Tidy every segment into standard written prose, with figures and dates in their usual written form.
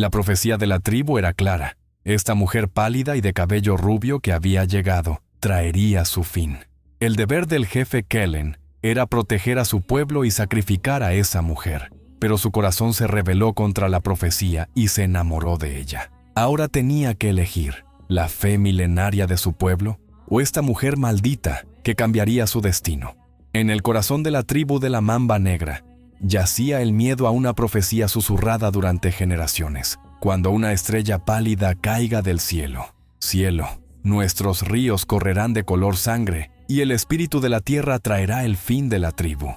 La profecía de la tribu era clara. Esta mujer pálida y de cabello rubio que había llegado traería su fin. El deber del jefe Kellen era proteger a su pueblo y sacrificar a esa mujer. Pero su corazón se rebeló contra la profecía y se enamoró de ella. Ahora tenía que elegir la fe milenaria de su pueblo o esta mujer maldita que cambiaría su destino. En el corazón de la tribu de la Mamba Negra yacía el miedo a una profecía susurrada durante generaciones. Cuando una estrella pálida caiga del cielo, cielo, nuestros ríos correrán de color sangre y el espíritu de la tierra traerá el fin de la tribu.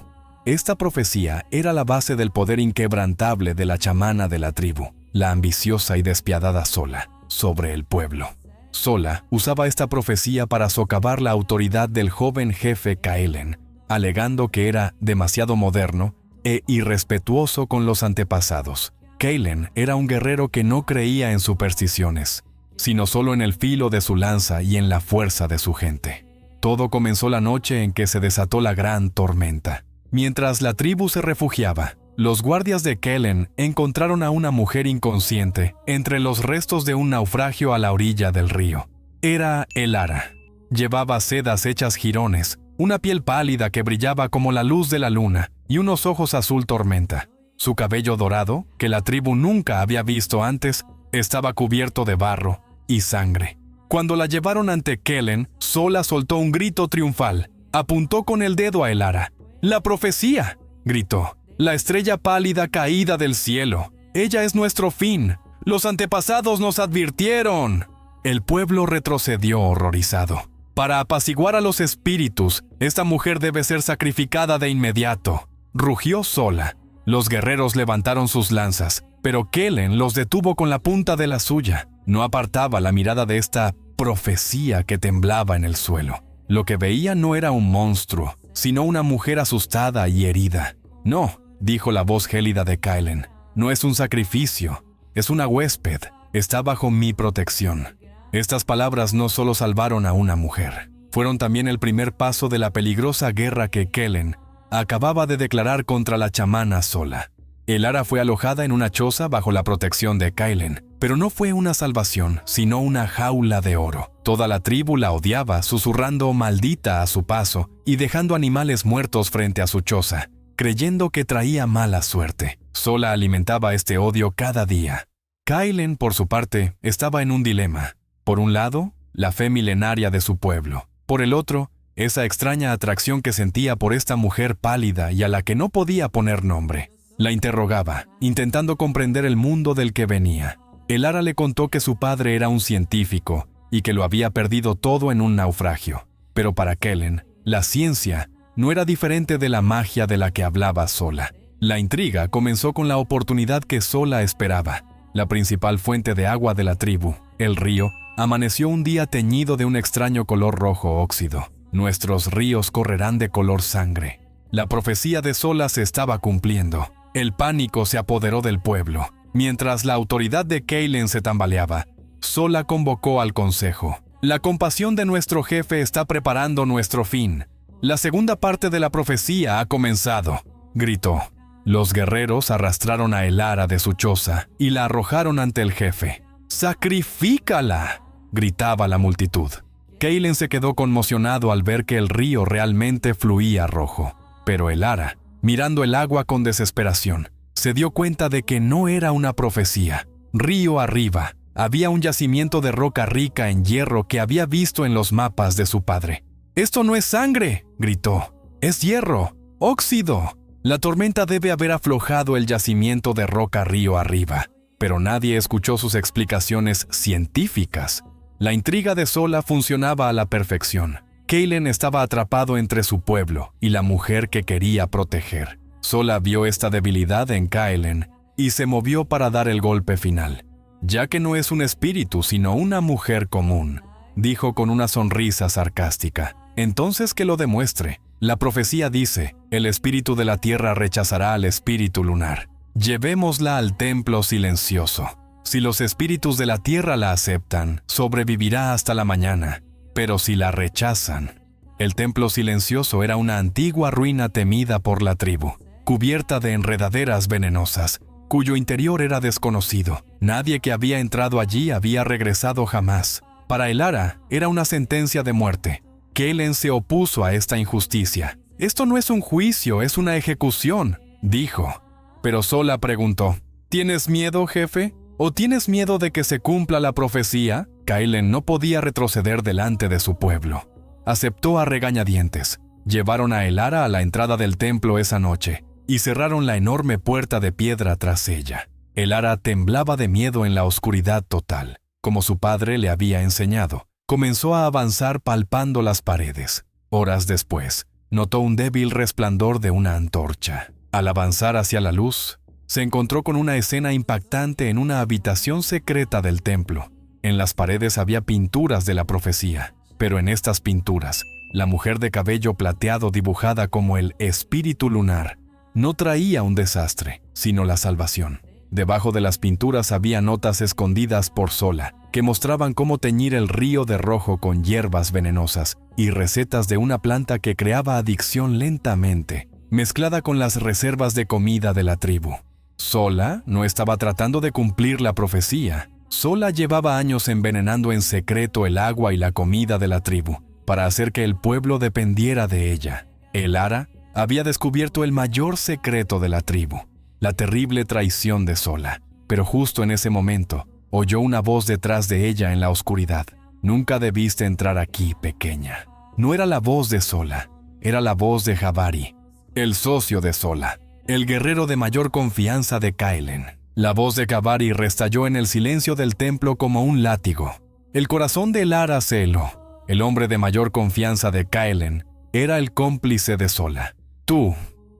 Esta profecía era la base del poder inquebrantable de la chamana de la tribu, la ambiciosa y despiadada Zola, sobre el pueblo. Zola usaba esta profecía para socavar la autoridad del joven jefe Kaelen, alegando que era demasiado moderno e irrespetuoso con los antepasados. Kaelen era un guerrero que no creía en supersticiones, sino solo en el filo de su lanza y en la fuerza de su gente. Todo comenzó la noche en que se desató la gran tormenta. Mientras la tribu se refugiaba, los guardias de Kellen encontraron a una mujer inconsciente entre los restos de un naufragio a la orilla del río. Era Elara. Llevaba sedas hechas jirones, una piel pálida que brillaba como la luz de la luna y unos ojos azul tormenta. Su cabello dorado, que la tribu nunca había visto antes, estaba cubierto de barro y sangre. Cuando la llevaron ante Kellen, Zola soltó un grito triunfal. Apuntó con el dedo a Elara. «¡La profecía!», gritó. «La estrella pálida caída del cielo. Ella es nuestro fin. Los antepasados nos advirtieron». El pueblo retrocedió horrorizado. «Para apaciguar a los espíritus, esta mujer debe ser sacrificada de inmediato», rugió Zola. Los guerreros levantaron sus lanzas, pero Kellen los detuvo con la punta de la suya. No apartaba la mirada de esta profecía que temblaba en el suelo. Lo que veía no era un monstruo, sino una mujer asustada y herida. «No», dijo la voz gélida de Kellen, «no es un sacrificio, es una huésped, está bajo mi protección». Estas palabras no solo salvaron a una mujer, fueron también el primer paso de la peligrosa guerra que Kellen acababa de declarar contra la chamana Zola. Elara fue alojada en una choza bajo la protección de Kellen, pero no fue una salvación, sino una jaula de oro. Toda la tribu la odiaba, susurrando maldita a su paso y dejando animales muertos frente a su choza, creyendo que traía mala suerte. Zola alimentaba este odio cada día. Kellen, por su parte, estaba en un dilema. Por un lado, la fe milenaria de su pueblo. Por el otro, esa extraña atracción que sentía por esta mujer pálida y a la que no podía poner nombre. La interrogaba, intentando comprender el mundo del que venía. Elara le contó que su padre era un científico y que lo había perdido todo en un naufragio. Pero para Kellen, la ciencia no era diferente de la magia de la que hablaba Zola. La intriga comenzó con la oportunidad que Zola esperaba. La principal fuente de agua de la tribu, el río, amaneció un día teñido de un extraño color rojo óxido. Nuestros ríos correrán de color sangre. La profecía de Zola se estaba cumpliendo. El pánico se apoderó del pueblo. Mientras la autoridad de Kellen se tambaleaba, Zola convocó al consejo. «La compasión de nuestro jefe está preparando nuestro fin. La segunda parte de la profecía ha comenzado», gritó. Los guerreros arrastraron a Elara de su choza y la arrojaron ante el jefe. «¡Sacrifícala!», gritaba la multitud. Kellen se quedó conmocionado al ver que el río realmente fluía rojo. Pero Elara, mirando el agua con desesperación, se dio cuenta de que no era una profecía. Río arriba, había un yacimiento de roca rica en hierro que había visto en los mapas de su padre. «¡Esto no es sangre!», gritó. «Es hierro, óxido». La tormenta debe haber aflojado el yacimiento de roca río arriba, pero nadie escuchó sus explicaciones científicas. La intriga de Zola funcionaba a la perfección. Kellen estaba atrapado entre su pueblo y la mujer que quería proteger. Zola vio esta debilidad en Kellen y se movió para dar el golpe final. «Ya que no es un espíritu, sino una mujer común», dijo con una sonrisa sarcástica. «Entonces que lo demuestre. La profecía dice, el espíritu de la tierra rechazará al espíritu lunar. Llevémosla al templo silencioso. Si los espíritus de la tierra la aceptan, sobrevivirá hasta la mañana. Pero si la rechazan». El templo silencioso era una antigua ruina temida por la tribu, cubierta de enredaderas venenosas, cuyo interior era desconocido. Nadie que había entrado allí había regresado jamás. Para Elara era una sentencia de muerte. Kellen se opuso a esta injusticia. «Esto no es un juicio, es una ejecución», dijo. Pero Sola preguntó, «¿Tienes miedo, jefe? ¿O tienes miedo de que se cumpla la profecía?» Kellen no podía retroceder delante de su pueblo. Aceptó a regañadientes. Llevaron a Elara a la entrada del templo esa noche y cerraron la enorme puerta de piedra tras ella. Elara temblaba de miedo en la oscuridad total, como su padre le había enseñado. Comenzó a avanzar palpando las paredes. Horas después, notó un débil resplandor de una antorcha. Al avanzar hacia la luz, se encontró con una escena impactante en una habitación secreta del templo. En las paredes había pinturas de la profecía, pero en estas pinturas, la mujer de cabello plateado dibujada como el espíritu lunar no traía un desastre, sino la salvación. Debajo de las pinturas había notas escondidas por Sola, que mostraban cómo teñir el río de rojo con hierbas venenosas y recetas de una planta que creaba adicción lentamente, mezclada con las reservas de comida de la tribu. Sola no estaba tratando de cumplir la profecía. Sola llevaba años envenenando en secreto el agua y la comida de la tribu, para hacer que el pueblo dependiera de ella. Elara había descubierto el mayor secreto de la tribu, la terrible traición de Sola. Pero justo en ese momento, oyó una voz detrás de ella en la oscuridad. «Nunca debiste entrar aquí, pequeña». No era la voz de Sola, era la voz de Jabari, el socio de Sola, el guerrero de mayor confianza de Kellen. La voz de Jabari restalló en el silencio del templo como un látigo. El corazón de Elara se heló. El hombre de mayor confianza de Kellen era el cómplice de Sola. «Tú»,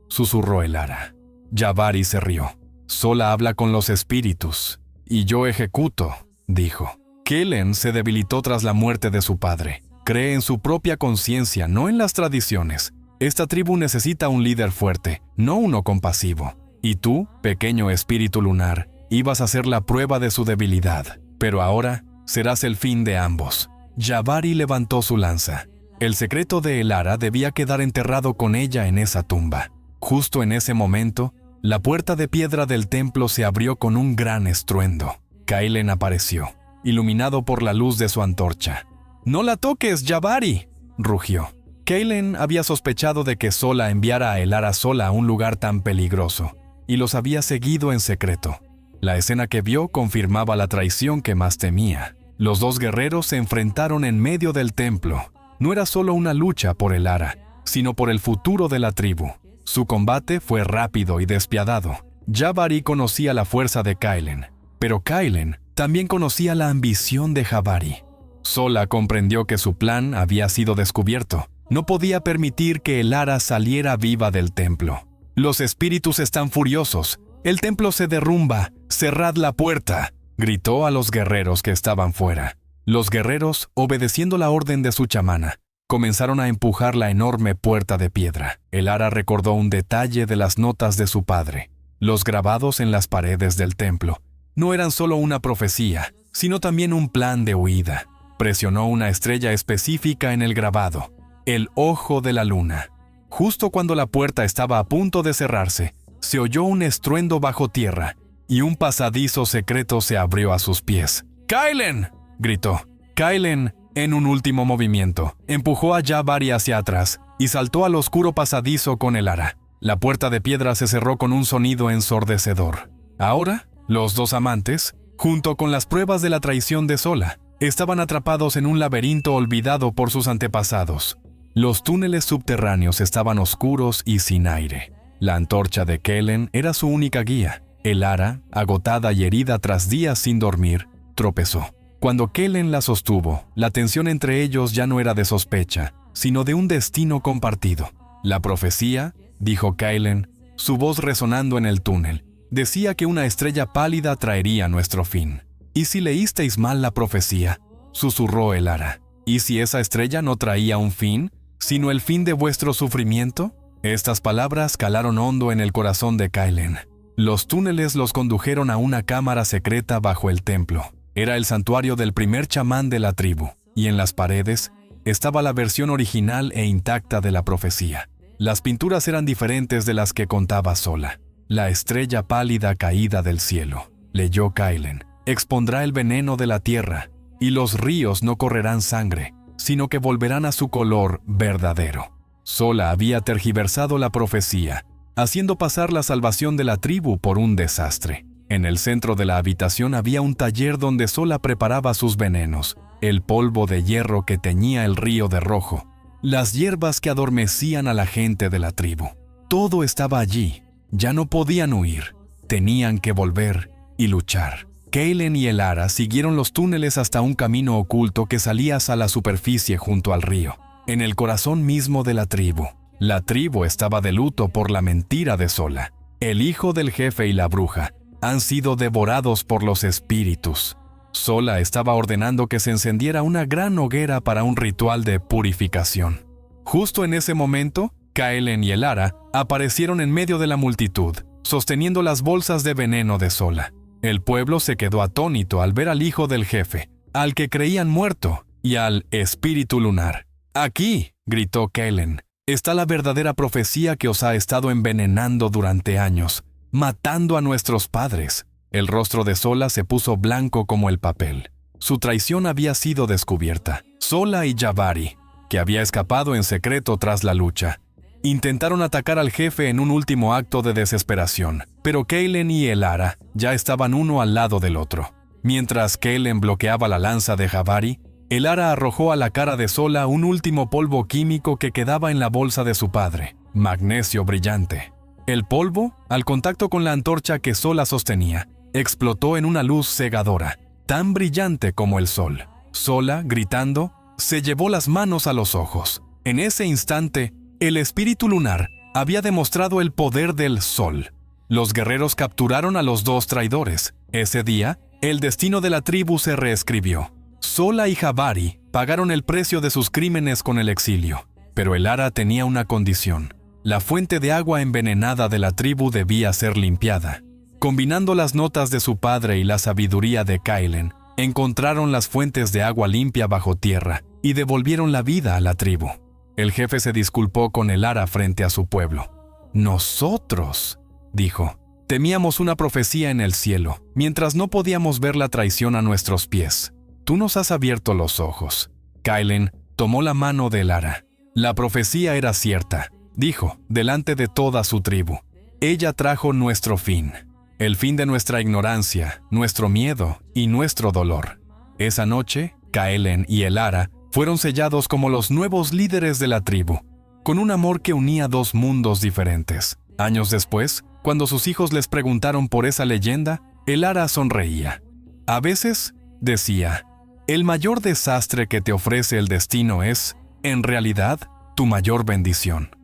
susurró Elara. Jabari se rió. «Sola habla con los espíritus, y yo ejecuto», dijo. Kellen se debilitó tras la muerte de su padre. Cree en su propia conciencia, no en las tradiciones. Esta tribu necesita un líder fuerte, no uno compasivo. Y tú, pequeño espíritu lunar, ibas a ser la prueba de su debilidad. Pero ahora serás el fin de ambos. Jabari levantó su lanza. El secreto de Elara debía quedar enterrado con ella en esa tumba. Justo en ese momento, la puerta de piedra del templo se abrió con un gran estruendo. Kellen apareció, iluminado por la luz de su antorcha. «¡No la toques, Jabari!», rugió. Kellen había sospechado de que Sola enviara a Elara sola a un lugar tan peligroso, y los había seguido en secreto. La escena que vio confirmaba la traición que más temía. Los dos guerreros se enfrentaron en medio del templo. No era solo una lucha por Elara, sino por el futuro de la tribu. Su combate fue rápido y despiadado. Jabari conocía la fuerza de Kellen, pero Kellen también conocía la ambición de Jabari. Sola comprendió que su plan había sido descubierto. No podía permitir que Elara saliera viva del templo. «Los espíritus están furiosos. El templo se derrumba. Cerrad la puerta», gritó a los guerreros que estaban fuera. Los guerreros, obedeciendo la orden de su chamana, comenzaron a empujar la enorme puerta de piedra. Elara recordó un detalle de las notas de su padre. Los grabados en las paredes del templo no eran solo una profecía, sino también un plan de huida. Presionó una estrella específica en el grabado, el ojo de la luna. Justo cuando la puerta estaba a punto de cerrarse, se oyó un estruendo bajo tierra y un pasadizo secreto se abrió a sus pies. «¡Kellen!», gritó. Kellen, en un último movimiento, empujó a Jabari hacia atrás y saltó al oscuro pasadizo con Elara. La puerta de piedra se cerró con un sonido ensordecedor. Ahora, los dos amantes, junto con las pruebas de la traición de Sola, estaban atrapados en un laberinto olvidado por sus antepasados. Los túneles subterráneos estaban oscuros y sin aire. La antorcha de Kellen era su única guía. Elara, agotada y herida tras días sin dormir, tropezó. Cuando Kellen la sostuvo, la tensión entre ellos ya no era de sospecha, sino de un destino compartido. «La profecía», dijo Kellen, su voz resonando en el túnel, «decía que una estrella pálida traería nuestro fin». «¿Y si leísteis mal la profecía?», susurró Elara. «¿Y si esa estrella no traía un fin, sino el fin de vuestro sufrimiento?». Estas palabras calaron hondo en el corazón de Kellen. Los túneles los condujeron a una cámara secreta bajo el templo. Era el santuario del primer chamán de la tribu, y en las paredes estaba la versión original e intacta de la profecía. Las pinturas eran diferentes de las que contaba Sola. La estrella pálida caída del cielo, leyó Kailen, expondrá el veneno de la tierra, y los ríos no correrán sangre, sino que volverán a su color verdadero. Sola había tergiversado la profecía, haciendo pasar la salvación de la tribu por un desastre. En el centro de la habitación había un taller donde Sola preparaba sus venenos, el polvo de hierro que teñía el río de rojo, las hierbas que adormecían a la gente de la tribu. Todo estaba allí, ya no podían huir, tenían que volver y luchar. Kailen y Elara siguieron los túneles hasta un camino oculto que salía a la superficie junto al río, en el corazón mismo de la tribu. La tribu estaba de luto por la mentira de Sola. El hijo del jefe y la bruja han sido devorados por los espíritus. Sola estaba ordenando que se encendiera una gran hoguera para un ritual de purificación. Justo en ese momento, Kailen y Elara aparecieron en medio de la multitud, sosteniendo las bolsas de veneno de Sola. El pueblo se quedó atónito al ver al hijo del jefe, al que creían muerto, y al espíritu lunar. «Aquí», gritó Kailen, «está la verdadera profecía que os ha estado envenenando durante años, matando a nuestros padres». El rostro de Sola se puso blanco como el papel. Su traición había sido descubierta. Sola y Jabari, que había escapado en secreto tras la lucha, intentaron atacar al jefe en un último acto de desesperación, pero Kailen y Elara ya estaban uno al lado del otro. Mientras Kailen bloqueaba la lanza de Jabari, Elara arrojó a la cara de Sola un último polvo químico que quedaba en la bolsa de su padre, magnesio brillante. El polvo, al contacto con la antorcha que Sola sostenía, explotó en una luz cegadora, tan brillante como el sol. Sola, gritando, se llevó las manos a los ojos. En ese instante, el espíritu lunar había demostrado el poder del sol. Los guerreros capturaron a los dos traidores. Ese día, el destino de la tribu se reescribió. Sola y Jabari pagaron el precio de sus crímenes con el exilio. Pero Elara tenía una condición. La fuente de agua envenenada de la tribu debía ser limpiada. Combinando las notas de su padre y la sabiduría de Kailen, encontraron las fuentes de agua limpia bajo tierra y devolvieron la vida a la tribu. El jefe se disculpó con Elara frente a su pueblo. «Nosotros», dijo, «temíamos una profecía en el cielo, mientras no podíamos ver la traición a nuestros pies. Tú nos has abierto los ojos». Kailen tomó la mano de Elara. «La profecía era cierta», dijo, delante de toda su tribu. «Ella trajo nuestro fin, el fin de nuestra ignorancia, nuestro miedo y nuestro dolor». Esa noche, Kailen y Elara fueron sellados como los nuevos líderes de la tribu, con un amor que unía dos mundos diferentes. Años después, cuando sus hijos les preguntaron por esa leyenda, Elara sonreía. A veces, decía, el mayor desastre que te ofrece el destino es, en realidad, tu mayor bendición.